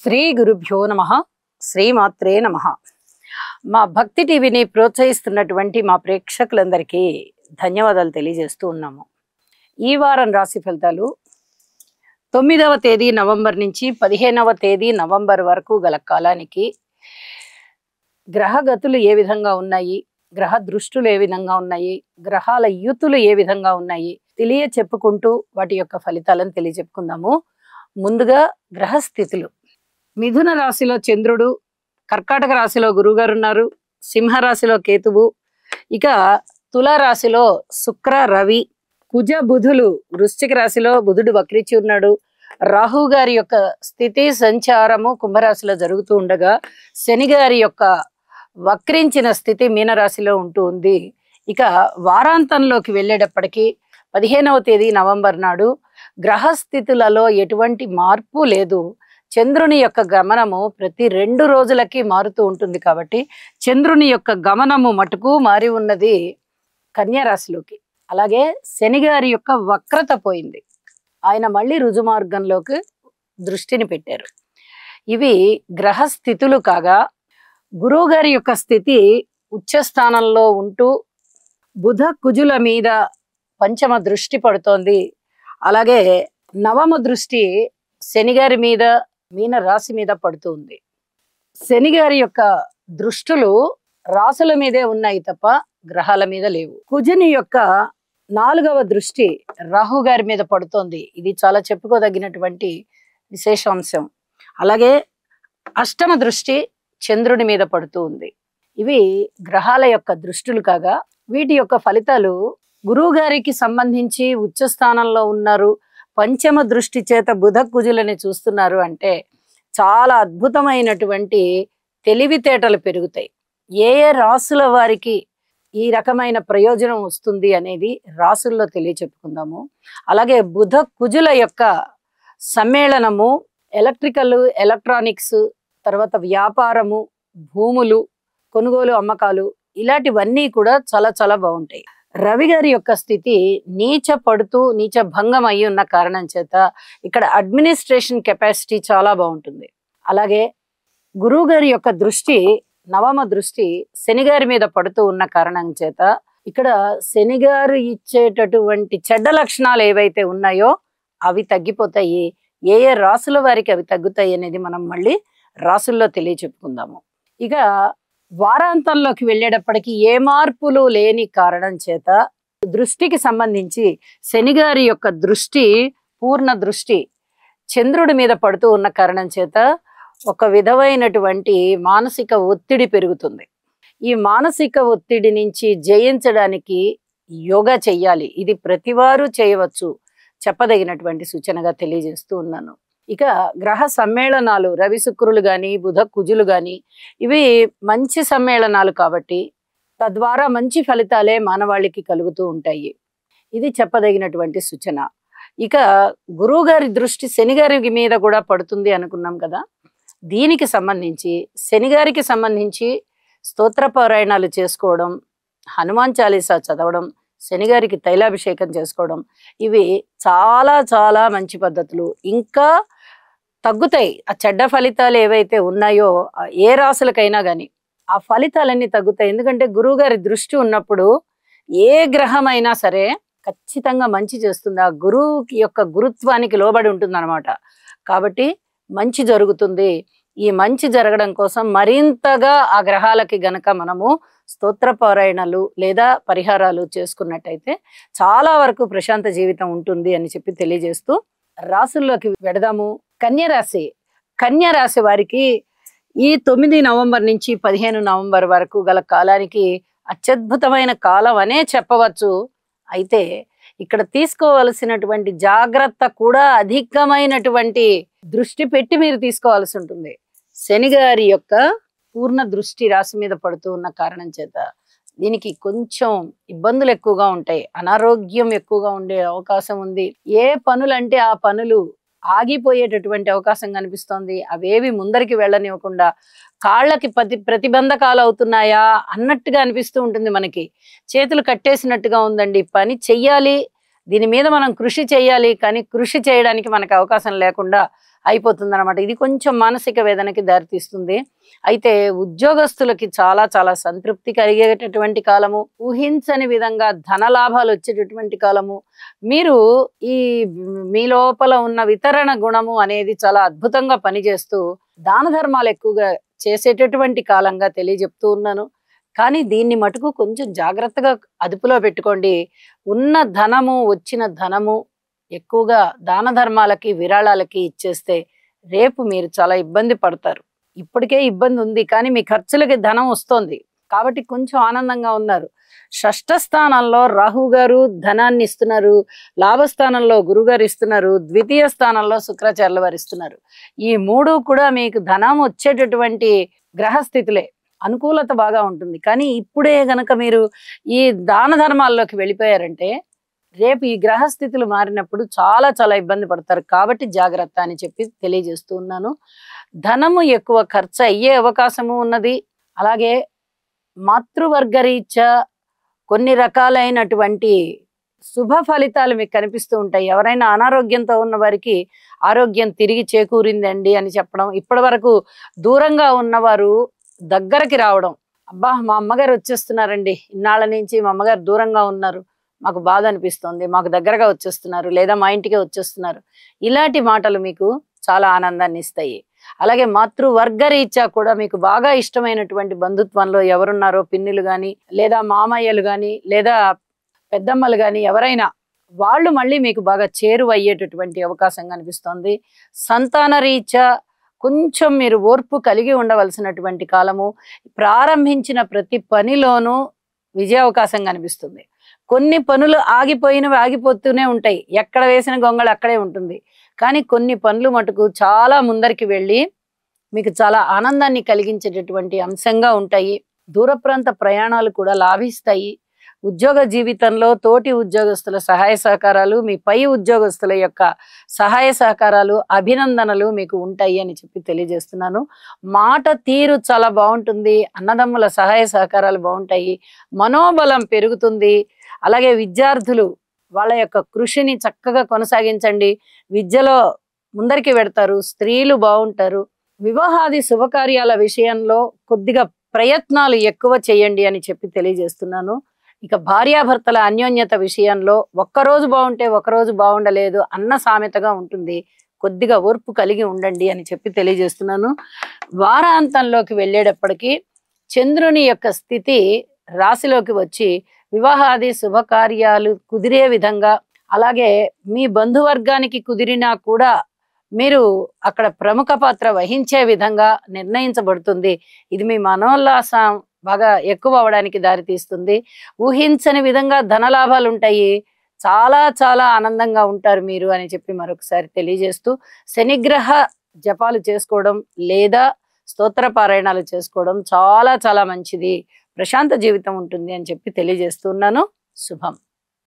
శ్రీ గురుభ్యో నమః శ్రీమాత్రే నమః. మా భక్తి టీవీని ప్రోత్సహిస్తున్నటువంటి మా ప్రేక్షకులందరికీ ధన్యవాదాలు తెలియజేస్తూ ఉన్నాము. ఈ వారం రాశి ఫలితాలు 9వ తేదీ నవంబర్ నుంచి 15వ తేదీ నవంబర్ వరకు గల కాలానికి గ్రహగతులు ఏ విధంగా ఉన్నాయి, గ్రహ దృష్టులు ఏ విధంగా ఉన్నాయి, గ్రహాల యూతులు ఏ విధంగా ఉన్నాయి చెప్పుకుంటూ వాటి యొక్క ఫలితాలను తెలియజెప్పుకుందాము. ముందుగా గ్రహస్థితులు. మిథున రాశిలో చంద్రుడు, కర్కాటక రాశిలో గురువుగారు ఉన్నారు, సింహరాశిలో కేతువు, ఇక తుల రాశిలో శుక్ర రవి, కుజ బుధులు వృశ్చిక రాశిలో బుధుడు వక్రించి ఉన్నాడు. రాహు గారి యొక్క స్థితి సంచారము కుంభరాశిలో జరుగుతూ ఉండగా శని గారి యొక్క వక్రించిన స్థితి మీనరాశిలో ఉంటూ ఉంది. ఇక వారాంతంలోకి వెళ్ళేటప్పటికీ 15వ తేదీ నవంబర్ నాడు గ్రహస్థితులలో ఎటువంటి మార్పు లేదు. చంద్రుని యొక్క గమనము ప్రతి 2 రోజులకి మారుతూ ఉంటుంది కాబట్టి చంద్రుని యొక్క గమనము మటుకు మారి ఉన్నది కన్యా రాశిలోకి. అలాగే శని గారి యొక్క వక్రత పోయింది, ఆయన మళ్ళీ రుజుమార్గంలోకి దృష్టిని పెట్టారు. ఇవి గ్రహస్థితులు కాగా గురువు గారి యొక్క స్థితి ఉచ్చస్థానంలో ఉంటూ బుధ కుజుల మీద పంచమ దృష్టి పడుతోంది. అలాగే నవమ దృష్టి శని గారి మీద మీన రాశి మీద పడుతుంది. శని గారి యొక్క దృష్టులు రాసుల మీదే ఉన్నాయి తప్ప గ్రహాల మీద లేవు. కుజుని యొక్క 4వ దృష్టి రాహు గారి మీద పడుతోంది. ఇది చాలా చెప్పుకోదగినటువంటి విశేషాంశం. అలాగే అష్టమ దృష్టి చంద్రుని మీద పడుతూ ఉంది. ఇవి గ్రహాల యొక్క దృష్టులు కాగా వీటి యొక్క ఫలితాలు గురువు గారికి సంబంధించి ఉచ్చస్థానంలో ఉన్నారు, పంచమ దృష్టి చేత బుధ కుజులని చూస్తున్నారు అంటే చాలా అద్భుతమైనటువంటి తెలివితేటలు పెరుగుతాయి. ఏ ఏ రాసుల వారికి ఈ రకమైన ప్రయోజనం వస్తుంది అనేది రాసుల్లో తెలియచెప్పుకుందాము. అలాగే బుధ కుజుల యొక్క సమ్మేళనము ఎలక్ట్రికల్, ఎలక్ట్రానిక్స్, తర్వాత వ్యాపారము, భూములు, కొనుగోలు, అమ్మకాలు ఇలాంటివన్నీ కూడా చాలా చాలా బాగుంటాయి. రవి గారి యొక్క స్థితి నీచ పడుతూ నీచ భంగం అయి ఉన్న కారణం చేత ఇక్కడ అడ్మినిస్ట్రేషన్ కెపాసిటీ చాలా బాగుంటుంది. అలాగే గురువు గారి యొక్క దృష్టి నవమ దృష్టి శని గారి మీద పడుతూ ఉన్న కారణం చేత ఇక్కడ శని గారు ఇచ్చేటటువంటి చెడ్డ లక్షణాలు ఏవైతే ఉన్నాయో అవి తగ్గిపోతాయి. ఏ ఏ రాసుల వారికి అవి తగ్గుతాయి అనేది మనం మళ్ళీ రాసుల్లో తెలియచెప్పుకుందాము. ఇక వారాంతంలోకి వెళ్ళేటప్పటికి ఏ మార్పులు లేని కారణం చేత దృష్టికి సంబంధించి శని గారి యొక్క దృష్టి పూర్ణ దృష్టి చంద్రుడి మీద పడుతూ ఉన్న కారణం చేత ఒక విధమైనటువంటి మానసిక ఒత్తిడి పెరుగుతుంది. ఈ మానసిక ఒత్తిడి నుంచి జయించడానికి యోగా చెయ్యాలి. ఇది ప్రతివారు చేయవచ్చు, చెప్పదగినటువంటి సూచనగా తెలియజేస్తూ ఉన్నాను. ఇక గ్రహ సమ్మేళనాలు రవి శుక్రులు గాని బుధ కుజులు గాని ఇవి మంచి సమ్మేళనాలు కాబట్టి తద్వారా మంచి ఫలితాలే మానవాళికి కలుగుతూ ఉంటాయి. ఇది చెప్పదగినటువంటి సూచన. ఇక గురువు గారి దృష్టి శని గారి మీద కూడా పడుతుంది అనుకున్నాం కదా. దీనికి సంబంధించి శని గారికి సంబంధించి స్తోత్ర పారాయణాలు చేసుకోవడం, హనుమాన్ చాలీసా చదవడం, శని గారికి తైలాభిషేకం చేసుకోవడం ఇవి చాలా చాలా మంచి పద్ధతులు. ఇంకా తగ్గుతాయి ఆ చెడ్డ ఫలితాలు ఏవైతే ఉన్నాయో ఏ రాసులకైనా కానీ ఆ ఫలితాలన్నీ తగ్గుతాయి. ఎందుకంటే గురువు గారి దృష్టి ఉన్నప్పుడు ఏ గ్రహం అయినా సరే ఖచ్చితంగా మంచి చేస్తుంది. ఆ గురువు యొక్క గురుత్వానికి లోబడి ఉంటుంది అనమాట. కాబట్టి మంచి జరుగుతుంది. ఈ మంచి జరగడం కోసం మరింతగా ఆ గ్రహాలకి గనక మనము స్తోత్ర పారాయణలు లేదా పరిహారాలు చేసుకున్నట్టయితే చాలా వరకు ప్రశాంత జీవితం ఉంటుంది అని చెప్పి తెలియజేస్తూ రాసుల్లోకి వెడదాము. కన్యరాశి. కన్యరాశి వారికి ఈ 9 నవంబర్ నుంచి 15 నవంబర్ వరకు గల కాలానికి అత్యద్భుతమైన కాలం అనే చెప్పవచ్చు. అయితే ఇక్కడ తీసుకోవలసినటువంటి జాగ్రత్త కూడా అధికమైనటువంటి దృష్టి పెట్టి మీరు తీసుకోవాల్సి ఉంటుంది. శని గారి యొక్క పూర్ణ దృష్టి రాశి మీద పడుతూ ఉన్న కారణం చేత దీనికి కొంచెం ఇబ్బందులు ఎక్కువగా ఉంటాయి, అనారోగ్యం ఎక్కువగా ఉండే అవకాశం ఉంది. ఏ పనులంటే ఆ పనులు ఆగిపోయేటటువంటి అవకాశం కనిపిస్తోంది. అవేవి ముందరికి వెళ్ళనివ్వకుండా కాళ్ళకి ప్రతిబంధకాలు అవుతున్నాయా అన్నట్టుగా అనిపిస్తూ ఉంటుంది. మనకి చేతులు కట్టేసినట్టుగా ఉందండి, పని చెయ్యాలి దీని మీద మనం కృషి చేయాలి, కానీ కృషి చేయడానికి మనకు అవకాశం లేకుండా అయిపోతుంది అనమాట. ఇది కొంచెం మానసిక వేదనకి దారితీస్తుంది. అయితే ఉద్యోగస్తులకి చాలా చాలా సంతృప్తి కలిగేటటువంటి కాలము, ఊహించని విధంగా ధన లాభాలు వచ్చేటటువంటి కాలము. మీరు ఈ మీ లోపల ఉన్న వితరణ గుణము అనేది చాలా అద్భుతంగా పనిచేస్తూ దాన ధర్మాలు ఎక్కువగా చేసేటటువంటి కాలంగా తెలియజెప్తూ ఉన్నాను. కానీ దీన్ని మటుకు కొంచెం జాగ్రత్తగా అదుపులో పెట్టుకోండి. ఉన్న ధనము, వచ్చిన ధనము ఎక్కువగా దాన ధర్మాలకి, విరాళాలకి ఇచ్చేస్తే రేపు మీరు చాలా ఇబ్బంది పడతారు. ఇప్పటికే ఇబ్బంది ఉంది, కానీ మీ ఖర్చులకి ధనం వస్తోంది కాబట్టి కొంచెం ఆనందంగా ఉన్నారు. షష్ఠ స్థానంలో రాహు గారు ధనాన్ని ఇస్తున్నారు, లాభస్థానంలో గురుగారు ఇస్తున్నారు, ద్వితీయ స్థానంలో శుక్రాచార్యుల వారు ఇస్తున్నారు. ఈ మూడు కూడా మీకు ధనం వచ్చేటటువంటి గ్రహస్థితులే, అనుకూలత బాగా ఉంటుంది. కానీ ఇప్పుడే గనక మీరు ఈ దాన ధర్మాల్లోకి వెళ్ళిపోయారంటే రేపు ఈ గ్రహస్థితులు మారినప్పుడు చాలా చాలా ఇబ్బంది పడతారు. కాబట్టి జాగ్రత్త అని చెప్పి తెలియజేస్తూ ఉన్నాను. ధనము ఎక్కువ ఖర్చు అయ్యే అవకాశము ఉన్నది. అలాగే మాతృవర్గరీత్యా కొన్ని రకాలైనటువంటి శుభ ఫలితాలు మీకు కనిపిస్తూ ఉంటాయి. ఎవరైనా అనారోగ్యంతో ఉన్న వారికి ఆరోగ్యం తిరిగి చేకూరిందండి అని చెప్పడం, ఇప్పటి వరకు దూరంగా ఉన్నవారు దగ్గరకి రావడం, అబ్బా మా అమ్మగారు వచ్చేస్తున్నారండి, ఇన్నాళ్ళ నుంచి మా అమ్మగారు దూరంగా ఉన్నారు, మాకు బాధ అనిపిస్తుంది, మాకు దగ్గరగా వచ్చేస్తున్నారు, లేదా మా ఇంటికే వచ్చేస్తున్నారు, ఇలాంటి మాటలు మీకు చాలా ఆనందాన్ని ఇస్తాయి. అలాగే మాతృవర్గరీత్యా కూడా మీకు బాగా ఇష్టమైనటువంటి బంధుత్వంలో ఎవరున్నారో, పిన్నులు కానీ, లేదా మామయ్యలు కానీ, లేదా పెద్దమ్మలు కానీ, ఎవరైనా వాళ్ళు మళ్ళీ మీకు బాగా చేరువయ్యేటటువంటి అవకాశం కనిపిస్తోంది. సంతాన రీత్యా కొంచెం మీరు ఓర్పు కలిగి ఉండవలసినటువంటి కాలము. ప్రారంభించిన ప్రతి పనిలోనూ విజయావకాశం కనిపిస్తుంది. కొన్ని పనులు ఆగిపోయినవి ఆగిపోతూనే ఉంటాయి, ఎక్కడ వేసిన గొంగళి అక్కడే ఉంటుంది. కానీ కొన్ని పనులు మటుకు చాలా ముందరికి వెళ్ళి మీకు చాలా ఆనందాన్ని కలిగించేటటువంటి అంశంగా ఉంటాయి. దూర ప్రాంత ప్రయాణాలు కూడా లాభిస్తాయి. ఉద్యోగ జీవితంలో తోటి ఉద్యోగస్తుల సహాయ సహకారాలు, మీ పై ఉద్యోగస్తుల యొక్క సహాయ సహకారాలు, అభినందనలు మీకు ఉంటాయి అని చెప్పి తెలియజేస్తున్నాను. మాట తీరు చాలా బాగుంటుంది. అన్నదమ్ముల సహాయ సహకారాలు బాగుంటాయి. మనోబలం పెరుగుతుంది. అలాగే విద్యార్థులు వాళ్ళ యొక్క కృషిని చక్కగా కొనసాగించండి. విద్యలో ముందరికి పెడతారు. స్త్రీలు బాగుంటారు. వివాహాది శుభకార్యాల విషయంలో కొద్దిగా ప్రయత్నాలు ఎక్కువ చేయండి అని చెప్పి తెలియజేస్తున్నాను. ఇక భార్యాభర్తల అన్యోన్యత విషయంలో ఒక్కరోజు బాగుంటే ఒకరోజు బాగుండలేదు అన్న సామెతగా ఉంటుంది. కొద్దిగా ఓర్పు కలిగి ఉండండి అని చెప్పి తెలియజేస్తున్నాను. వారాంతంలోకి వెళ్ళేటప్పటికీ చంద్రుని యొక్క స్థితి రాశిలోకి వచ్చి వివాహాది శుభకార్యాలు కుదిరే విధంగా, అలాగే మీ బంధువర్గానికి కుదిరినా కూడా మీరు అక్కడ ప్రముఖ పాత్ర వహించే విధంగా నిర్ణయించబడుతుంది. ఇది మీ మనోల్లాసం బాగా ఎక్కువ అవడానికి దారితీస్తుంది. ఊహించని విధంగా ధనలాభాలు ఉంటాయి. చాలా చాలా ఆనందంగా ఉంటారు మీరు అని చెప్పి మరొకసారి తెలియజేస్తూ, శనిగ్రహ జపాలు చేసుకోవడం లేదా స్తోత్ర పారాయణాలు చేసుకోవడం చాలా చాలా మంచిది. ప్రశాంత జీవితం ఉంటుంది అని చెప్పి తెలియజేస్తున్నాను. శుభం.